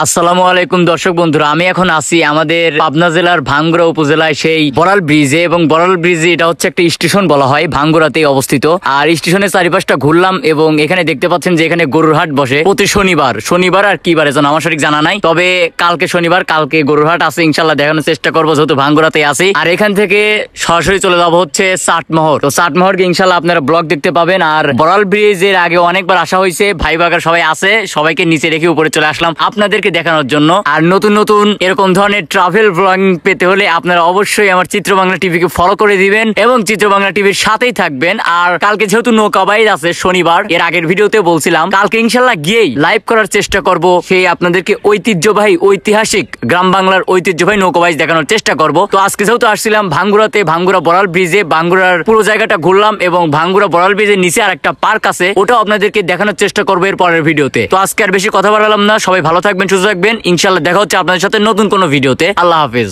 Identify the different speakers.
Speaker 1: আসসালামু আলাইকুম দর্শক বন্ধুরা, আমি এখন আছি আমাদের পাবনা জেলার ভাঙ্গুড়া উপজেলায় সেই বড়াল ব্রিজে। এবং বড়াল ব্রিজে এটা হচ্ছে একটা স্টেশন বলা হয়, ভাঙ্গুড়াতেই অবস্থিত। আর স্টেশনের চারিপাশটা ঘুরলাম এবং এখানে দেখতে পাচ্ছেন যে এখানে গরুর হাট বসে প্রতি শনিবার আর কি বারে যেন আমার সঠিক জানা নাই, তবে কালকে শনিবার, কালকে গরুর হাট আছে। ইনশাল্লাহ দেখানোর চেষ্টা করবো যেহেতু ভাঙ্গুড়াতে আছি। আর এখান থেকে সরাসরি চলে যাবো হচ্ছে চাটমোহর। তো চাটমোহরকে ইনশাল্লাহ আপনারা ব্লগ দেখতে পাবেন। আর বড়াল ব্রিজের আগে অনেকবার আসা হয়েছে, ভাই বাগার সবাই আছে, সবাইকে নিচে রেখে উপরে চলে আসলাম আপনাদেরকে দেখানোর জন্য। আর নতুন নতুন এরকম ধরনের ট্রাভেল ব্লগ পেতে হলে আপনারা অবশ্যই আমার চিত্র বাংলা টিভিকে ফলো করে দিবেন এবং চিত্র বাংলা টিভির সাথেই থাকবেন। আর কালকে যেহেতু নৌকা বাইর আছে শনিবার, এর আগের ভিডিওতে বলছিলাম কালকে ইনশাল্লাহ গিয়েই লাইভ করার চেষ্টা করব, সেই আপনাদেরকে ঐতিহ্যবাহী ঐতিহাসিক গ্রাম বাংলার ঐতিহ্যবাহী নৌকা বাইচ দেখানোর চেষ্টা করব। তো আজকে যেহেতু আসছিলাম ভাঙ্গুড়াতে, ভাঙ্গুড়া বড়াল ব্রিজে, ভাঙ্গুড়ার পুরো জায়গাটা ঘুরলাম এবং ভাঙ্গুড়া বড়াল ব্রিজের নিচে আর একটা পার্ক আছে, ওটাও আপনাদেরকে দেখানোর চেষ্টা করবো এর পরের ভিডিওতে। তো আজকে আর বেশি কথা বাড়ালাম না, সবাই ভালো থাকবেন, সুস্থ থাকবেন। ইনশাল্লাহ দেখা হচ্ছে আপনাদের সাথে নতুন কোনো ভিডিওতে। আল্লাহ হাফেজ।